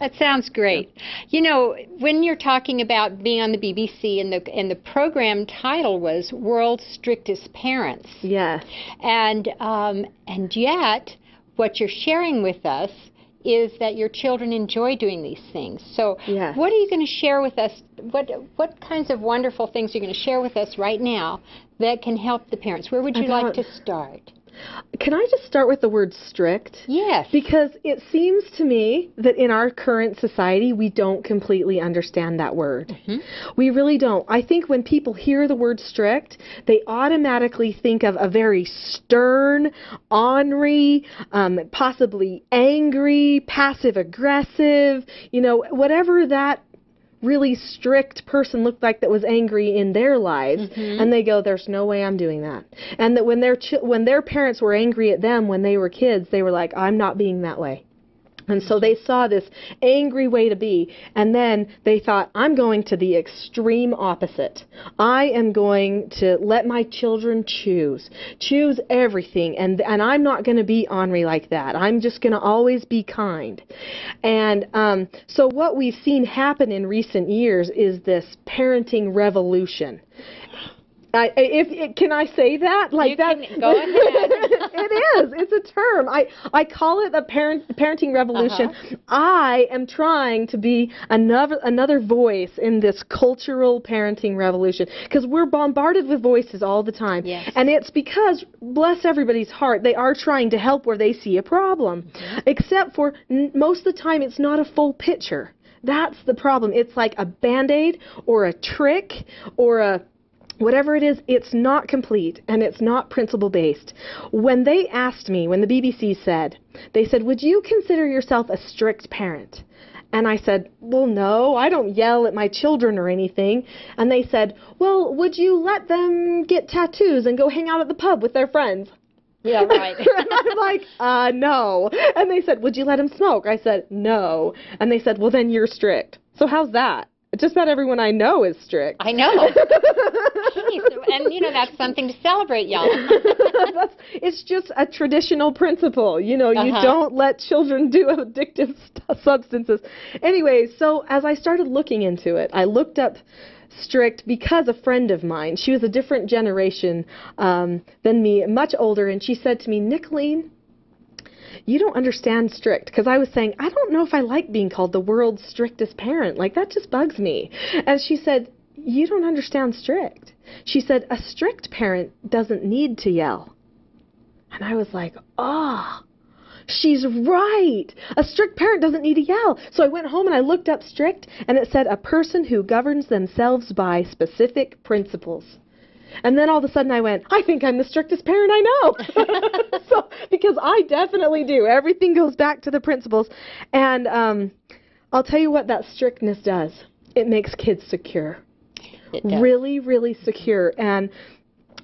That sounds great. You know, when you're talking about being on the BBC, and the program title was World's Strictest Parents. Yes. And yet, what you're sharing with us is that your children enjoy doing these things. So Yes. what are you going to share with us? What kinds of wonderful things are you going to share with us right now that can help the parents? Where would you like to start? Can I just start with the word strict? Yes. Because it seems to me that in our current society, we don't completely understand that word. Mm-hmm. We really don't. I think when people hear the word strict, they automatically think of a very stern, ornery, possibly angry, passive-aggressive, whatever that really strict person looked like that was angry in their lives, mm-hmm. and they go, there's no way I'm doing that. And that when their parents were angry at them when they were kids, they were like, I'm not being that way. And so they saw this angry way to be, and then they thought, I'm going to the extreme opposite. I am going to let my children choose everything, and I'm not going to be ornery like that. I'm just going to always be kind. And so what we've seen happen in recent years is this parenting revolution. Can I say that? Like that? Go ahead. It is. It's a term. I call it the parenting revolution. Uh-huh. I am trying to be another voice in this cultural parenting revolution, because we're bombarded with voices all the time. Yes. And it's because, bless everybody's heart, they are trying to help where they see a problem. Mm-hmm. Except for most of the time it's not a full picture. That's the problem. It's like a Band-Aid or a trick or a whatever it is, it's not complete, and it's not principle-based. When they asked me, when the BBC said, would you consider yourself a strict parent? And I said, well, no, I don't yell at my children or anything. And they said, well, would you let them get tattoos and go hang out at the pub with their friends? Yeah, right. And I'm like, no. And they said, would you let them smoke? I said, no. And they said, well, then you're strict. So how's that? Just about everyone I know is strict. I know. And, that's something to celebrate, y'all. It's just a traditional principle. You Uh-huh. don't let children do addictive substances. Anyway, so as I started looking into it, I looked up strict because a friend of mine, she was a different generation than me, much older, and she said to me, Nicholeen, you don't understand strict, because I was saying, I don't know if I like being called the world's strictest parent. Like, that just bugs me. And she said, you don't understand strict. She said, a strict parent doesn't need to yell. And I was like, she's right. A strict parent doesn't need to yell. So I went home and I looked up strict, and it said a person who governs themselves by specific principles. And then all of a sudden I went, I think I'm the strictest parent I know. So, because I definitely do. Everything goes back to the principles. And I'll tell you what that strictness does. It makes kids secure. It does. Really, really secure. And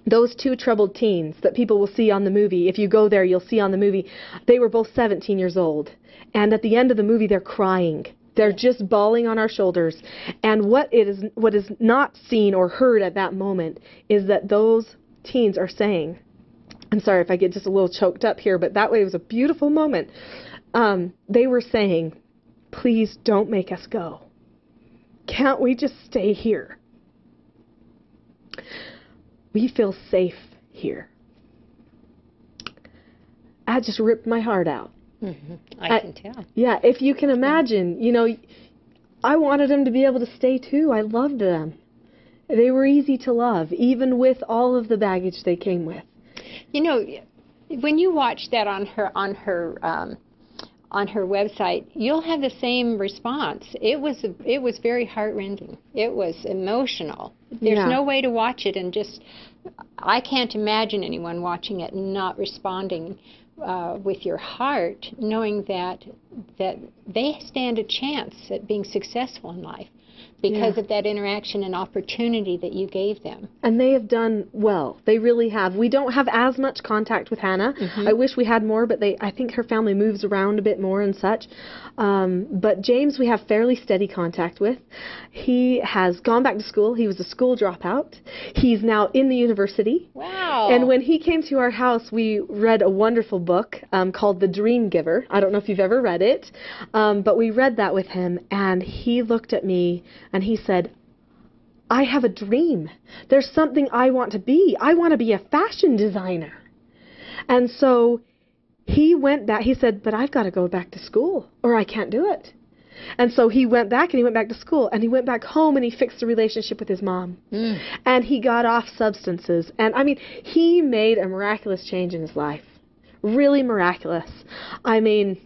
those two troubled teens that people will see on the movie, if you go there, you'll see on the movie, they were both 17 years old. And at the end of the movie, they're crying. They're just bawling on our shoulders. And what is not seen or heard at that moment is that those teens are saying, I'm sorry if I get just a little choked up here, but that way it was a beautiful moment. They were saying, please don't make us go. Can't we just stay here? We feel safe here. That just ripped my heart out. Mm-hmm. I can tell. Yeah, if you can imagine, I wanted them to be able to stay too. I loved them. They were easy to love, even with all of the baggage they came with. When you watch that on her website, you'll have the same response. It was very heart-rending. It was emotional. There's no way to watch it and just, I can't imagine anyone watching it and not responding with your heart, knowing that they stand a chance at being successful in life because of that interaction and opportunity that you gave them. And they have done well. They really have. We don't have as much contact with Hannah. Mm-hmm. I wish we had more, but I think her family moves around a bit more and such. But James we have fairly steady contact with. He has gone back to school. He was a school dropout. He's now in the university. Wow. And when he came to our house, we read a wonderful book called The Dream Giver. I don't know if you've ever read it, but we read that with him, and he looked at me and he said, I have a dream. There's something I want to be. I want to be a fashion designer. And so he went back. He said, but I've got to go back to school or I can't do it. And so he went back and he went back to school and he went back home and he fixed the relationship with his mom. And he got off substances. And I mean, he made a miraculous change in his life. Really miraculous. I mean,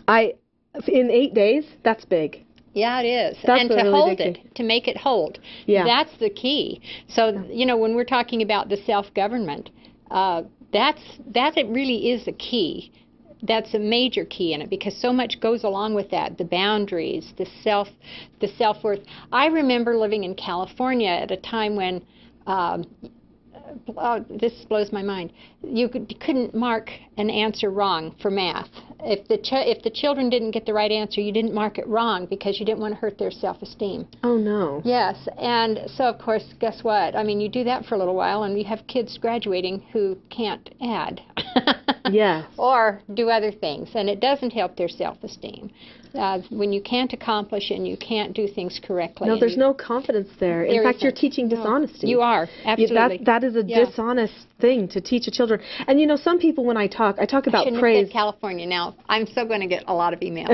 in 8 days, that's big. Yeah, it is. That's and to really hold big it, to make it hold. Yeah. That's the key. So, you know, when we're talking about the self-government, it really is a key. That's a major key in it because so much goes along with that, the boundaries, the self-worth. I remember living in California at a time when, this blows my mind, you couldn't mark an answer wrong for math. If the children didn't get the right answer, you didn't mark it wrong because you didn't want to hurt their self-esteem. Oh, no. Yes, and so, of course, guess what? I mean, you do that for a little while, and you have kids graduating who can't add. Yes. Or do other things, and it doesn't help their self-esteem. When you can't accomplish and you can't do things correctly. No, there's no confidence there. In fact, you're teaching dishonesty. You are, absolutely. That is a dishonest thing to teach a children. And you know, some people when I talk about praise. Have said California now. I'm still going to get a lot of emails.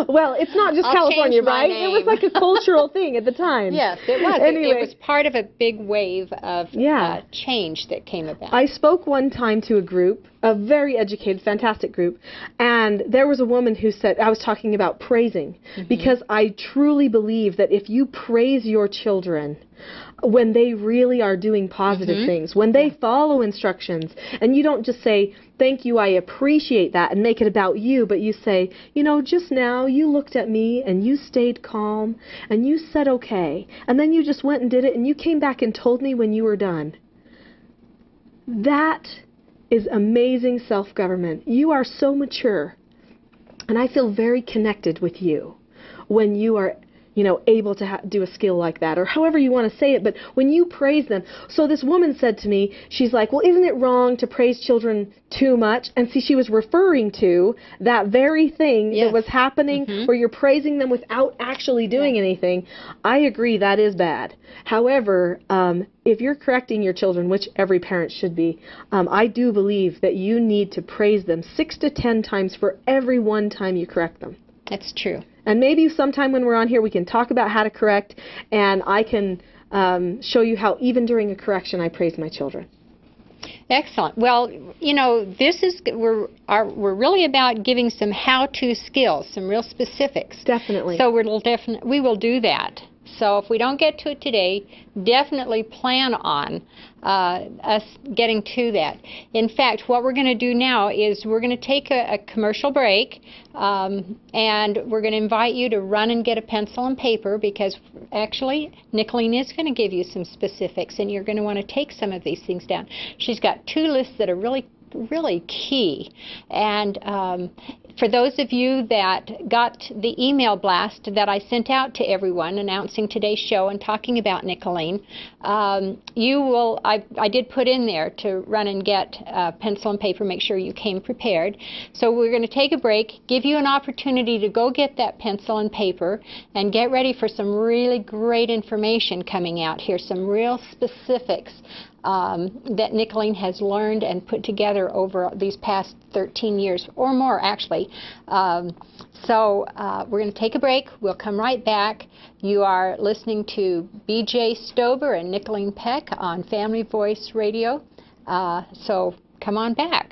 Well, it's not just California, right? It was like a cultural thing at the time. Yes, it was. Anyway, it was part of a big wave of change that came about. I spoke one time to a group, a very educated, fantastic group, and there was a woman who said, I was talking about praising, because I truly believe that if you praise your children when they really are doing positive things, when they follow instructions, and you don't just say, thank you, I appreciate that, and make it about you, but you say, you know, just now you looked at me and you stayed calm and you said okay, and then you just went and did it and you came back and told me when you were done. That is amazing self-government. You are so mature, and I feel very connected with you when you are, you know, able to do a skill like that, or however you want to say it, but when you praise them. So this woman said to me, she's like, well, isn't it wrong to praise children too much? And see, she was referring to that very thing that was happening where you're praising them without actually doing anything. I agree, that is bad. However, if you're correcting your children, which every parent should be, I do believe that you need to praise them 6 to 10 times for every one time you correct them. That's true. And maybe sometime when we're on here we can talk about how to correct, and I can show you how even during a correction I praise my children. Excellent. Well, you know, we're really about giving some how-to skills, some real specifics. Definitely. So we will do that. So if we don't get to it today, definitely plan on us getting to that. In fact, what we're going to do now is we're going to take a commercial break, and we're going to invite you to run and get a pencil and paper, because actually Nicholeen is going to give you some specifics, and you're going to want to take some of these things down. She's got 2 lists that are really key. And for those of you that got the email blast that I sent out to everyone announcing today's show and talking about Nicholeen, I did put in there to run and get pencil and paper, make sure you came prepared. So we're going to take a break, give you an opportunity to go get that pencil and paper, and get ready for some really great information coming out here, some real specifics that Nicholeen has learned and put together over these past 13 years, or more actually. So we're going to take a break. We'll come right back. You are listening to B.J. Stober and Nicholeen Peck on Family Voice Radio. So come on back.